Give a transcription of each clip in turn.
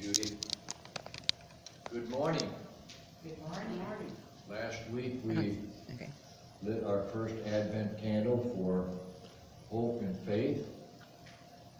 Judy. Good morning. Good morning. Last week we Okay. lit our first Advent candle for hope and faith.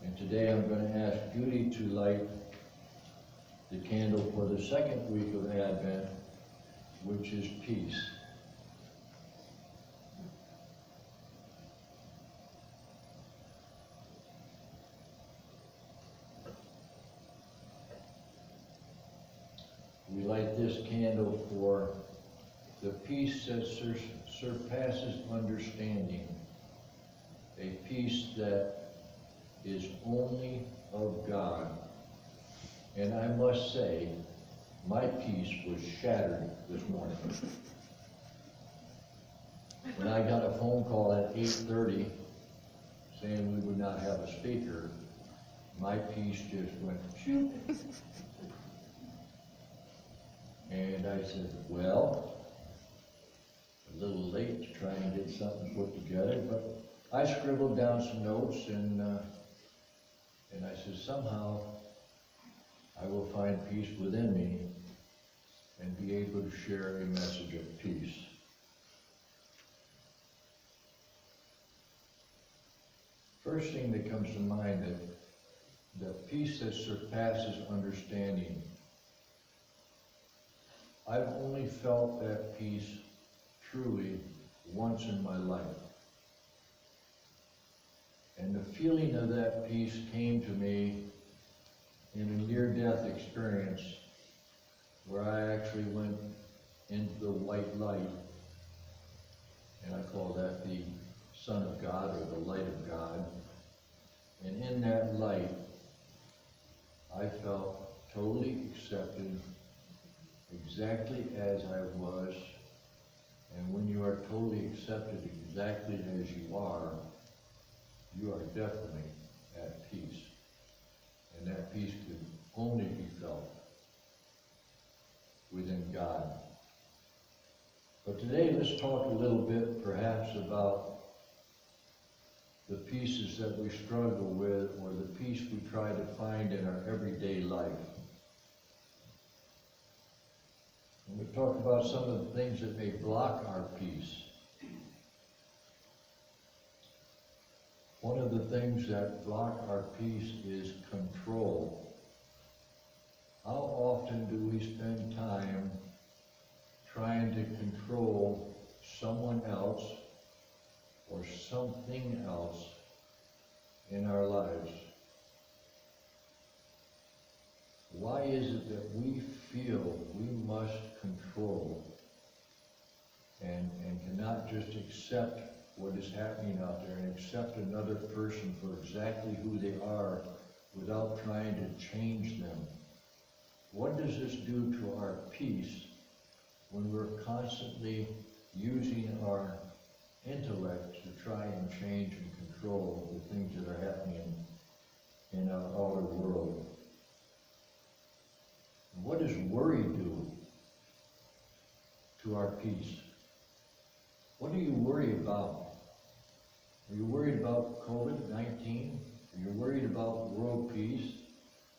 And today I'm going to ask Judy to light the candle for the second week of Advent, which is peace. We light this candle for the peace that surpasses understanding, a peace that is only of God. And I must say, my peace was shattered this morning. When I got a phone call at 8:30 saying we would not have a speaker, my peace just went shoot. And I said, well, a little late to try and get something put together, but I scribbled down some notes and I said, somehow I will find peace within me and be able to share a message of peace. First thing that comes to mind, that the peace that surpasses understanding. I've only felt that peace truly once in my life. And the feeling of that peace came to me in a near-death experience where I actually went into the white light, and I call that the Son of God or the light of God. And in that light, I felt totally accepted exactly as I was. And when you are totally accepted exactly as you are definitely at peace. And that peace can only be felt within God. But today let's talk a little bit perhaps about the pieces that we struggle with, or the peace we try to find in our everyday life. And we talk about some of the things that may block our peace. One of the things that block our peace is control. How often do we spend time trying to control someone else or something else in our lives? Why is it that we feel we must control and cannot just accept what is happening out there and accept another person for exactly who they are without trying to change them? What does this do to our peace when we're constantly using our intellect to try and change and control the things that are happening in our outer world? What does worry do to our peace? What do you worry about? Are you worried about COVID-19? Are you worried about world peace?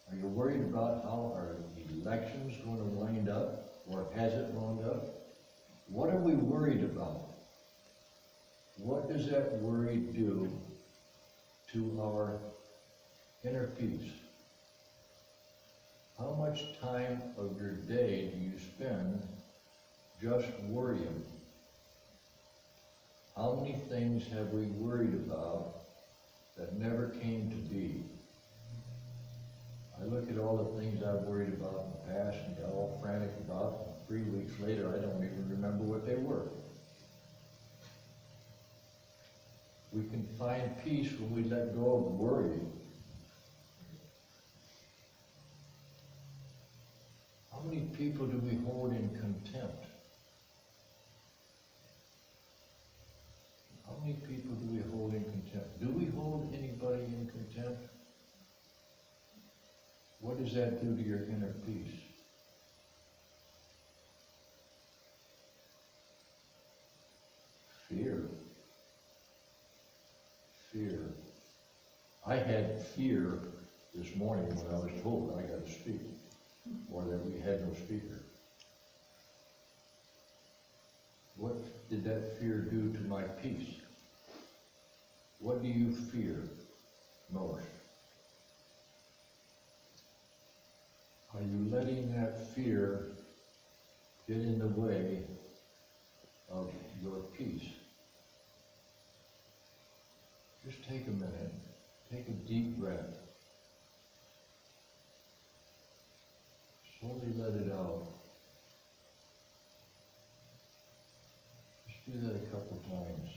Are you worried about how our election's going to wind up, or has it wound up? What are we worried about? What does that worry do to our inner peace? How much time of your day do you spend just worrying? How many things have we worried about that never came to be? I look at all the things I've worried about in the past and got all frantic about, and 3 weeks later I don't even remember what they were. We can find peace when we let go of worry. How many people do we hold in contempt? How many people do we hold in contempt? Do we hold anybody in contempt? What does that do to your inner peace? Fear. Fear. I had fear this morning when I was told I got to speak. or that we had no speaker. What did that fear do to my peace? What do you fear most? Are you letting that fear get in the way of your peace? Just take a minute, take a deep breath. Slowly let it out. Just do that a couple times.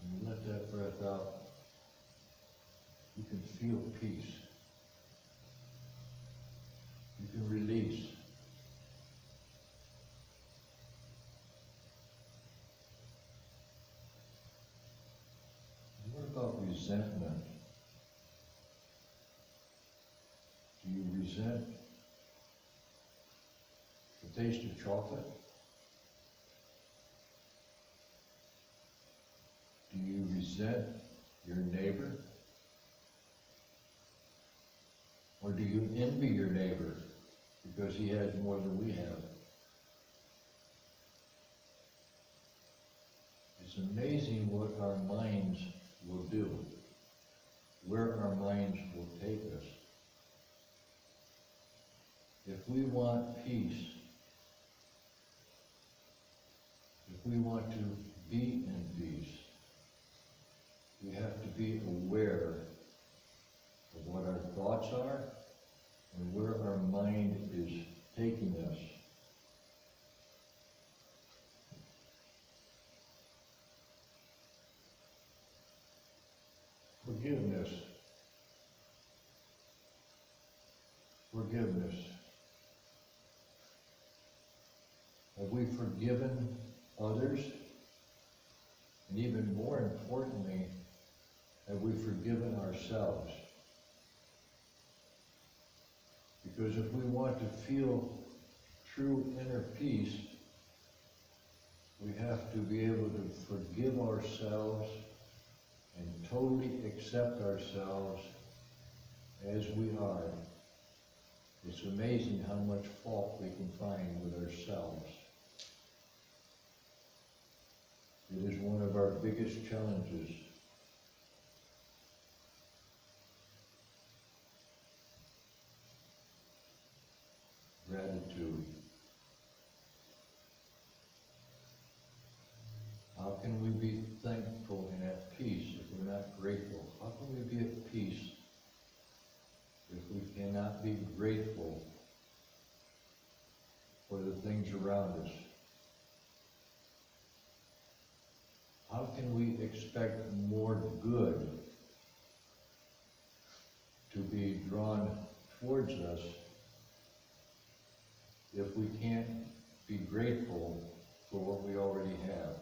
And you let that breath out, you can feel peace. You can release. And what about resentment? Do you resent the taste of chocolate? Do you resent your neighbor? Or do you envy your neighbor because he has more than we have? It's amazing what our minds will do, where our minds will take us. If we want peace, if we want to be in peace, we have to be aware of what our thoughts are and where our mind is taking us. Forgiveness. Forgiveness. Have we forgiven others? And even more importantly, have we forgiven ourselves? Because if we want to feel true inner peace, we have to be able to forgive ourselves and totally accept ourselves as we are. It's amazing how much fault we can find with ourselves. It is one of our biggest challenges. Gratitude. How can we be thankful and at peace if we're not grateful? How can we be at peace if we cannot be grateful for the things around us? How can we expect more good to be drawn towards us if we can't be grateful for what we already have?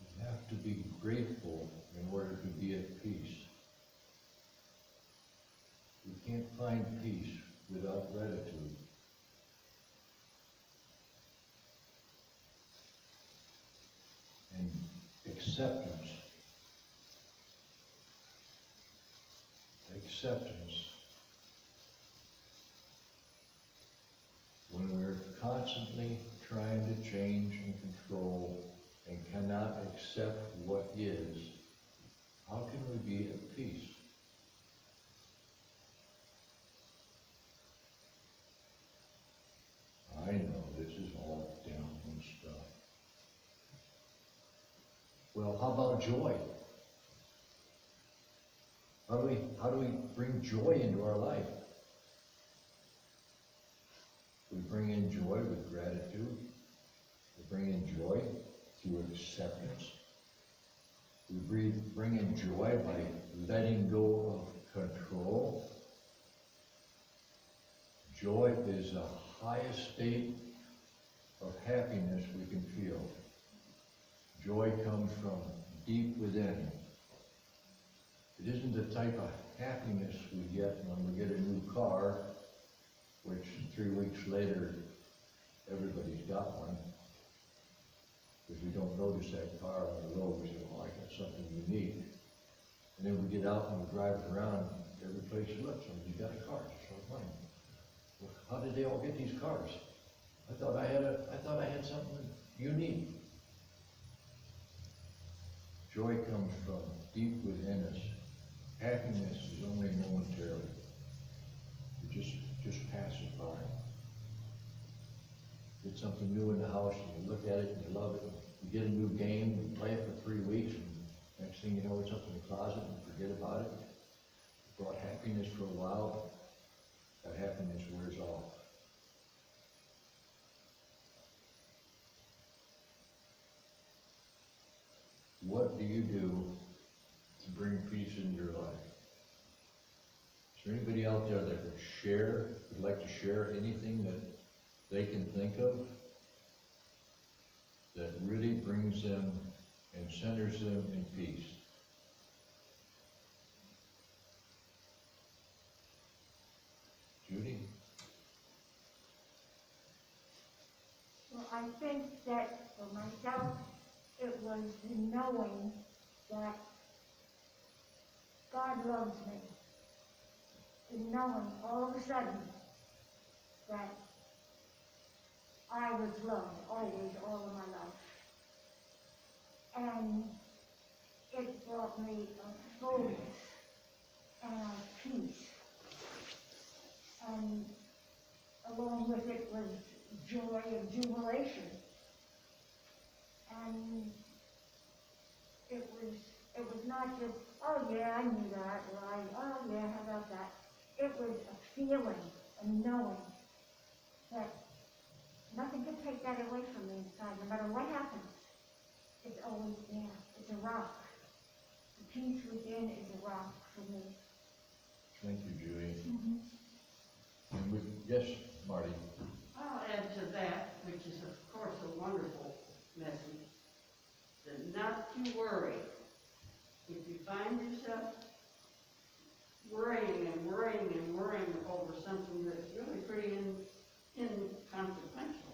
We have to be grateful in order to be at peace. We can't find peace without gratitude. And acceptance. Acceptance. When we're constantly trying to change and control and cannot accept what is, how can we be at peace? I know this is all downhill stuff. Well, how about joy? How do we bring joy into our life? We bring in joy with gratitude. We bring in joy through acceptance. We bring in joy by letting go of control. Joy is the highest state of happiness we can feel. Joy comes from deep within. It isn't the type of happiness we get when we get a new car, which 3 weeks later, everybody's got one. because we don't notice that car on the road, we say, oh, I got something unique. And then we get out and we're driving around, every place you look, somebody's got a car, just like mine. Well, how did they all get these cars? I thought I had something unique. Joy comes from deep within us. Happiness is only momentary. It just passes by. Get something new in the house, and you look at it and you love it. You get a new game, you play it for 3 weeks, and next thing you know, it's up in the closet and you forget about it. It brought happiness for a while, that happiness wears off. What do you do to bring peace into your life? Is there anybody out there that would like to share anything that they can think of that really brings them and centers them in peace? Judy? Well, I think that for myself, it was the knowing that God loves me. The knowing all of a sudden that I was loved always, all of my life. And it brought me a fullness and a peace. And along with it was joy and jubilation. And it was not just, oh yeah, I knew that, or oh yeah, how about that? It was a feeling, a knowing that nothing can take that away from me inside, no matter what happens. It's always there. It's a rock. The peace within is a rock for me. Thank you, Judy. And yes, Marty? I'll add to that, which is of course a wonderful message, that not to worry. If you find yourself worrying and worrying and worrying over something that's really pretty inconsequential,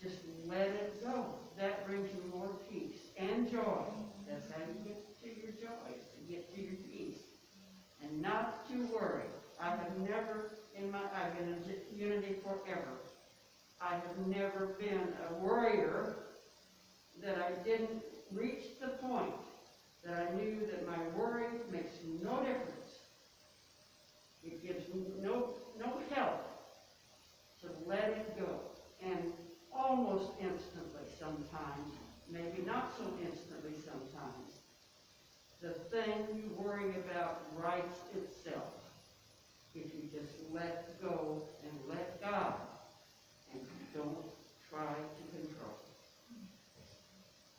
just let it go. That brings you more peace and joy. That's how you get to your joy, to get to your peace. And not to worry. I have never, I've been in Unity forever. I have never been a worrier that I didn't reach the point that I knew that my worry makes no difference. It gives me no help to let it go. And almost instantly sometimes, maybe not so instantly sometimes, the thing you worry about rights itself. If you just let go and let God, and don't try to control.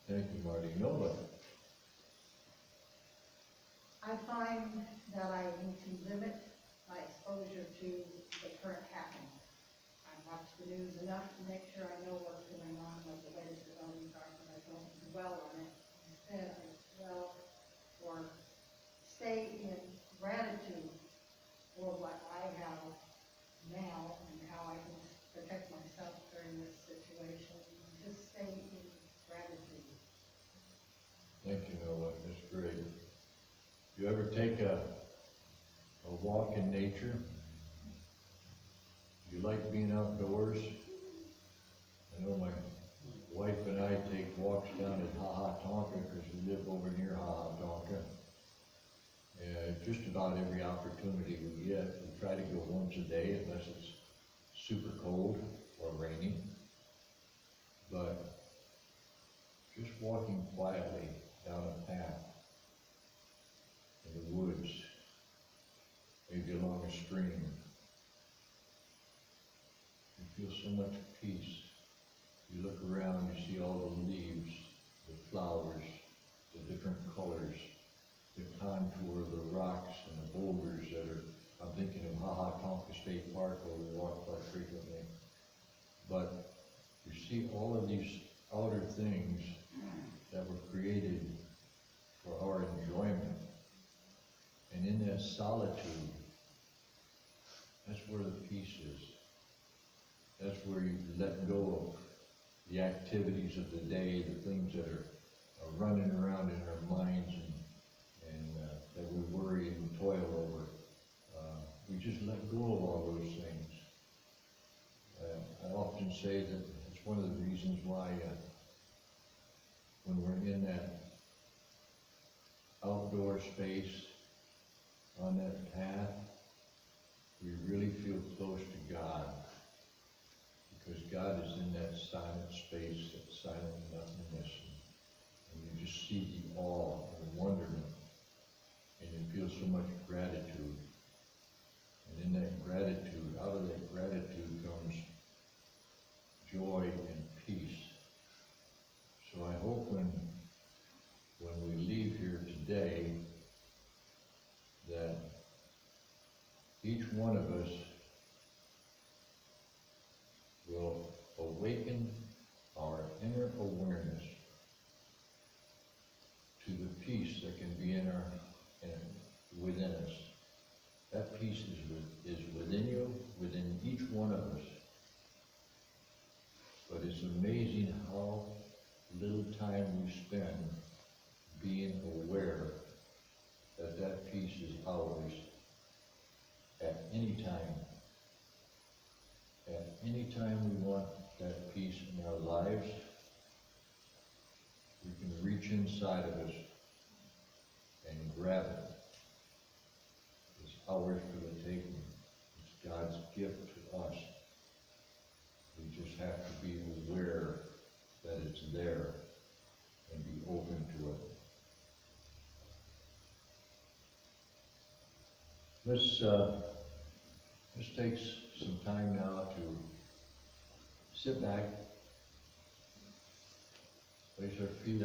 Thank you, Marty. Nola? I find that I need to limit my exposure to the current happening. I watch the news enough to make sure I know what's going on, what the latest developments are, but I don't dwell on it. Instead, I dwell or stay in gratitude for what I have now and how I can protect myself during this situation. Just stay in gratitude. Thank you, Nola. That's great. You ever take a walk in nature? You like being outdoors? I know my wife and I take walks down at Ha Ha Tonka because we live over near Ha Ha Tonka. And just about every opportunity we get, we try to go once a day unless it's super cold or rainy. But just walking quietly down a path in the woods, maybe along a stream, you feel so much peace. You look around, you see all the leaves, the flowers, the different colors, the contour of the rocks and the boulders that are, I'm thinking of Ha Ha Tonka State Park where we walk quite frequently. But you see all of these outer things that were created for our enjoyment. And in that solitude, that's where the peace is. That's where you let go of the activities of the day, the things that are running around in our minds and that we worry and toil over. We just let go of all those things. I often say that it's one of the reasons why when we're in that outdoor space on that path, we really feel close to God. Because God is in that silent space, that silent nothingness. And you just see the awe and wonderment. And you feel so much gratitude. And in that gratitude, out of that gratitude comes joy and peace. So I hope when we leave here today, that each one of us will awaken our inner awareness to the peace that can be within us. That peace is within you, within each one of us. But it's amazing how little time we spend being aware that that peace is ours at any time. At any time we want that peace in our lives, we can reach inside of us and grab it. It's ours for the taking. It's God's gift to us. We just have to be aware that it's there and be open to it. Let's take some time now to sit back, place our feet